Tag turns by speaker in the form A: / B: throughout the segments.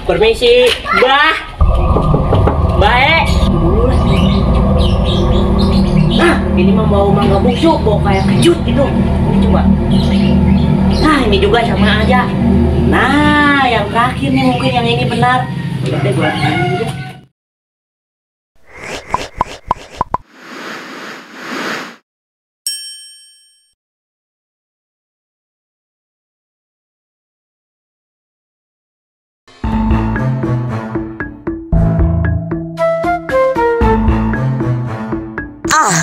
A: Permisi, Mbah. Baik. Nah, ini mah bau mangga busuk, bau kayak kecut gitu. Ini coba. Nah, ini juga sama aja. Nah, yang terakhir nih mungkin yang ini benar. Udah deh, gua ambil dulu.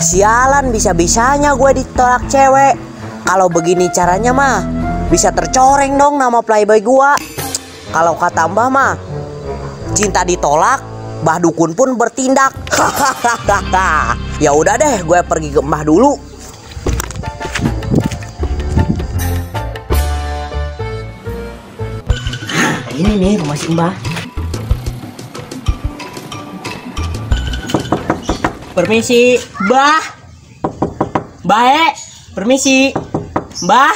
B: Sialan, bisa-bisanya gue ditolak cewek. Kalau begini caranya mah bisa tercoreng dong nama playboy gue. Kalau kata Mbah mah, cinta ditolak, Mbah Dukun pun bertindak. Ya udah deh, gue pergi ke Mbah dulu.
A: Ini nih rumah si Mbah. Permisi, Mbah. Baik, permisi, Mbah.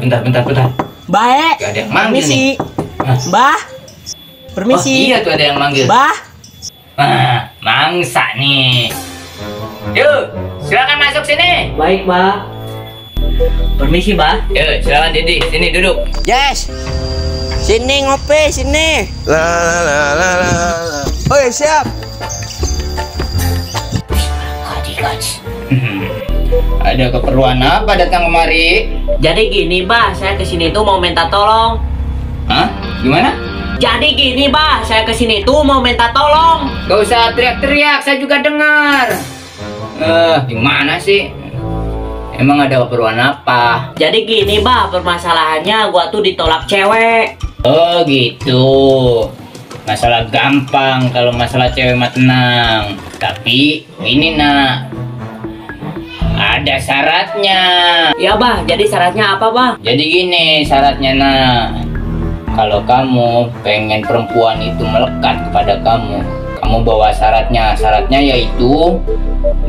C: Bentar.
A: Baik,
C: Gak ada yang manggil
A: permisi,
C: nih.
A: Mbah. Permisi.
C: Oh, iya tuh ada yang manggil.
A: Mbah.
C: Mangsa nih. Yuk, silakan masuk sini.
A: Baik, Mbah. Permisi, Mbah.
C: Yuk, silakan Didi, sini duduk.
B: Yes, sini ngopi, sini. Oke, siap.
C: Ada keperluan apa datang kemari?
A: Jadi gini, Mbah, saya kesini tuh mau minta tolong.
C: Hah? Gimana?
A: Jadi gini, Mbah, saya kesini tuh mau minta tolong.
C: Gak usah teriak-teriak, saya juga dengar. Gimana sih? Emang ada keperluan apa?
A: Jadi gini, Mbah, permasalahannya gua tuh ditolak cewek.
C: Oh gitu. Masalah gampang, kalau masalah cewek mah tenang. Tapi ini nak, ada syaratnya.
A: Ya, Mbah, jadi syaratnya apa, Mbah?
C: Jadi gini syaratnya nak, kalau kamu pengen perempuan itu melekat kepada kamu, kamu bawa syaratnya. Syaratnya yaitu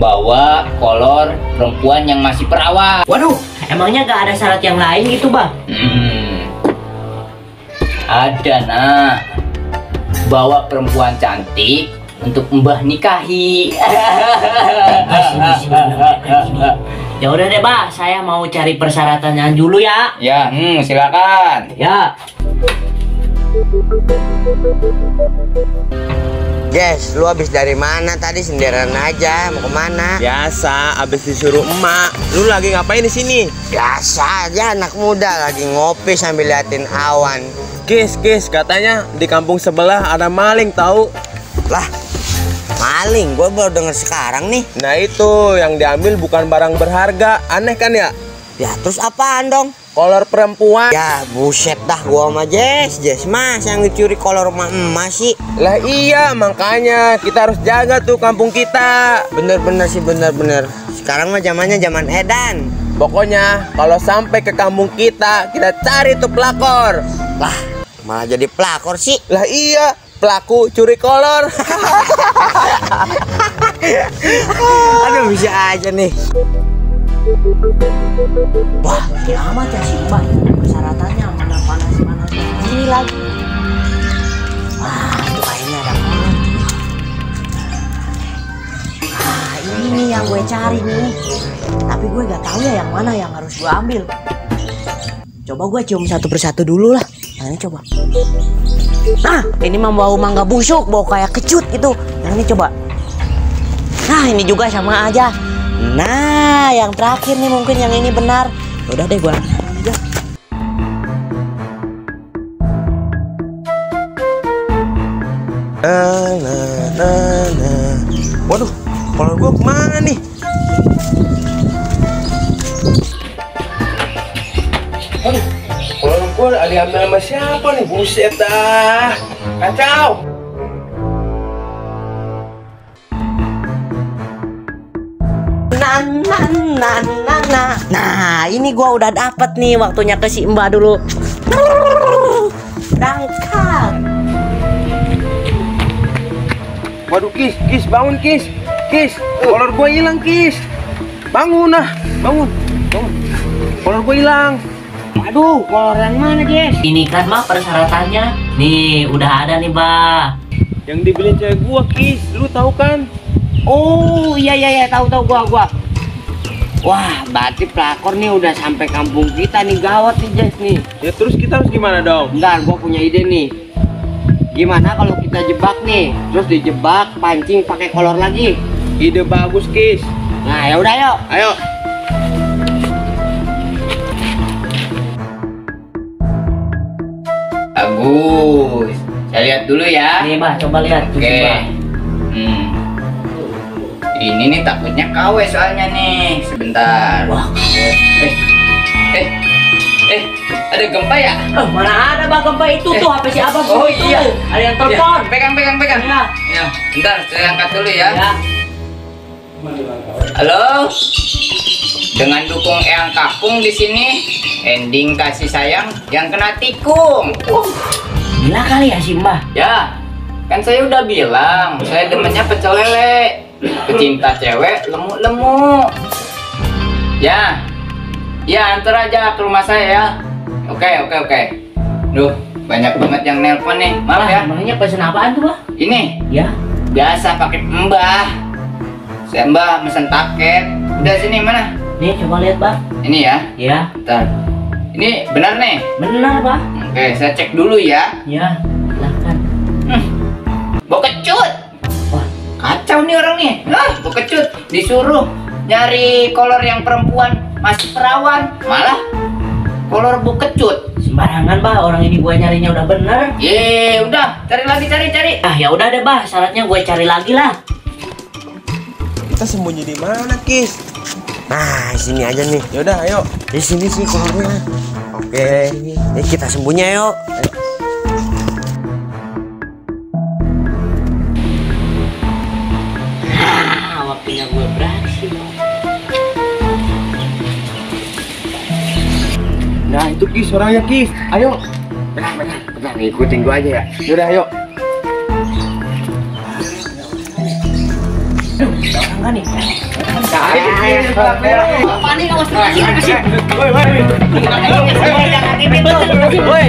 C: bawa kolor perempuan yang masih perawan.
A: Waduh, emangnya gak ada syarat yang lain gitu, Mbah?
C: Ada nak, bawa perempuan cantik untuk Mbah nikahi.
A: Ya udah deh, Mbah, saya mau cari persyaratannya dulu ya.
C: Ya, silakan.
A: Ya.
B: Yes, lu habis dari mana tadi? Sendirian aja, mau kemana?
D: Biasa, abis disuruh emak. Lu lagi ngapain di sini?
B: Biasa aja, anak muda lagi ngopi sambil liatin awan.
D: Kis, katanya di kampung sebelah ada maling tahu?
B: Lah, maling? Gue baru denger sekarang nih.
D: Nah itu, yang diambil bukan barang berharga. Aneh kan ya?
B: Ya terus apaan dong?
D: Kolor perempuan.
B: Ya buset dah, gua sama Jess mas yang dicuri kolor rumah emas sih.
D: Lah iya, makanya kita harus jaga tuh kampung kita.
B: Bener sih, bener. Sekarang mah zamannya zaman edan.
D: Pokoknya kalau sampai ke kampung kita cari tuh pelakor.
B: Lah, malah jadi pelakor sih.
D: Lah iya, pelaku curi kolor.
B: Aduh, bisa aja nih.
A: Wah, ini amat ya sih, Mbah. Persyaratannya mana panas ini lagi. Wah, itu kayaknya ada kolor. Ah, ini nih yang gue cari nih. Tapi gue gak tahu ya yang mana yang harus gue ambil. Coba gue cium satu persatu dulu lah. Nah, ini coba. Nah, ini mah bau mangga busuk, bau kayak kecut gitu. Yang ini coba. Nah, ini juga sama aja. Nah, yang terakhir nih mungkin yang ini benar. Udah deh, gua aja.
D: Waduh, kolor gua kemana nih? Waduh, kolor gua ada diambil sama siapa nih? Buset dah, kacau.
A: Nah, ini gua udah dapet nih, waktunya ke si Mbak dulu. Berangkat.
D: Waduh, Kis, bangun Kis. Kis, kolor gua hilang, Kis. Bangun ah, bangun. Kolor gua hilang.
A: Aduh, kolor yang mana, Jess?
B: Ini kan mah persyaratannya. Nih, udah ada nih, Bah.
D: Yang dibeliin cewek gua, Kis. Lu tahu kan?
A: Oh, iya, tahu gua. Wah, berarti pelakor nih udah sampai kampung kita nih, gawat nih, Jess nih.
D: Ya terus kita harus gimana dong?
A: Bentar, gua punya ide nih. Gimana kalau kita jebak nih, terus dijebak, pancing pakai kolor lagi?
D: Ide bagus, Kis.
A: Nah, ya udah yuk.
D: Ayo.
C: Bagus. Saya lihat dulu ya.
B: Nih, Bah, coba lihat.
C: Oke. Ini nih takutnya KW soalnya nih. Sebentar.
B: Wah,
C: Ada gempa ya?
B: mana ada Bah gempa itu tuh HP si Abang
C: Oh
B: itu.
C: iya.
B: Ada yang telepon.
C: Ya, pegang.
B: Iya.
C: Ya, bentar saya angkat dulu ya.
B: Ya.
C: Halo. Dengan dukung Eyang Kakung di sini, ending kasih sayang yang kena tikung.
B: Gila kali ya si Mbah.
C: Ya, kan saya udah bilang, saya demennya pecel lele. Pecinta cewek lemu-lemu. Ya, antar aja ke rumah saya ya. Oke. Duh, banyak banget yang nelpon nih. Maaf ya.
B: Emangnya pesen apaan tuh, Bah?
C: Ini
B: Ya.
C: biasa pakai Mbah. Saya Mbah mesen paket. Udah sini mana?
B: Nih, coba lihat, Bah.
C: Ini ya.
B: Ya.
C: Bentar. Ini benar nih.
B: Benar, Bah.
C: Oke, saya cek dulu ya.
B: Ya. Silahkan.
C: Bau kecut.
B: Wah,
C: Kacau nih orang nih. Bau kecut. Disuruh nyari kolor yang perempuan masih perawan, malah kolor bau kecut.
B: sembarangan, Bah. Orang ini gue nyarinya udah bener.
C: Udah, cari lagi, cari.
B: Ah, ya udah deh, Bah. Syaratnya gue cari lagi lah.
D: Kita sembunyi di mana, Kis?
B: Nah, sini aja nih.
D: Ya udah, ayo.
B: Di sini sih kolornya.
D: Oke.
B: Ya, kita sembunyi yuk. Waktunya gue beraksi.
D: Nah, itu Kis, orangnya Kis. Ayo. Bentar, ngikutin gua aja ya. Yaudah, ayo.
B: Enggak nih.
A: Panik, awas kasih.
D: Woi.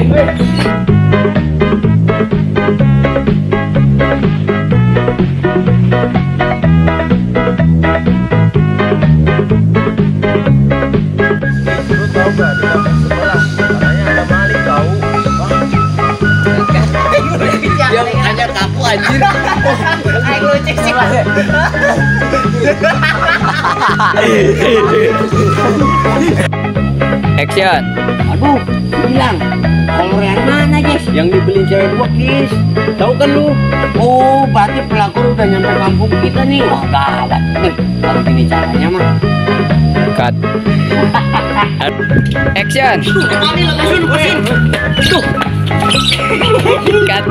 D: Lu tahu gak di kampung sebelah katanya ada maling tahu?
A: Dia hanya kaku anjir. Ayo lu cek sih.
C: Action.
A: Aduh, bilang kolor yang mana, Jess?
D: Yang dibeliin cewek gua, Kis. Tahu kan lu?
A: Oh, berarti pelakor udah nyampe kampung kita nih. Wah, gawat. Nih, kalau gini caranya mah.
C: Cut. Action.
A: Lepasin. Tuh.
C: Cut.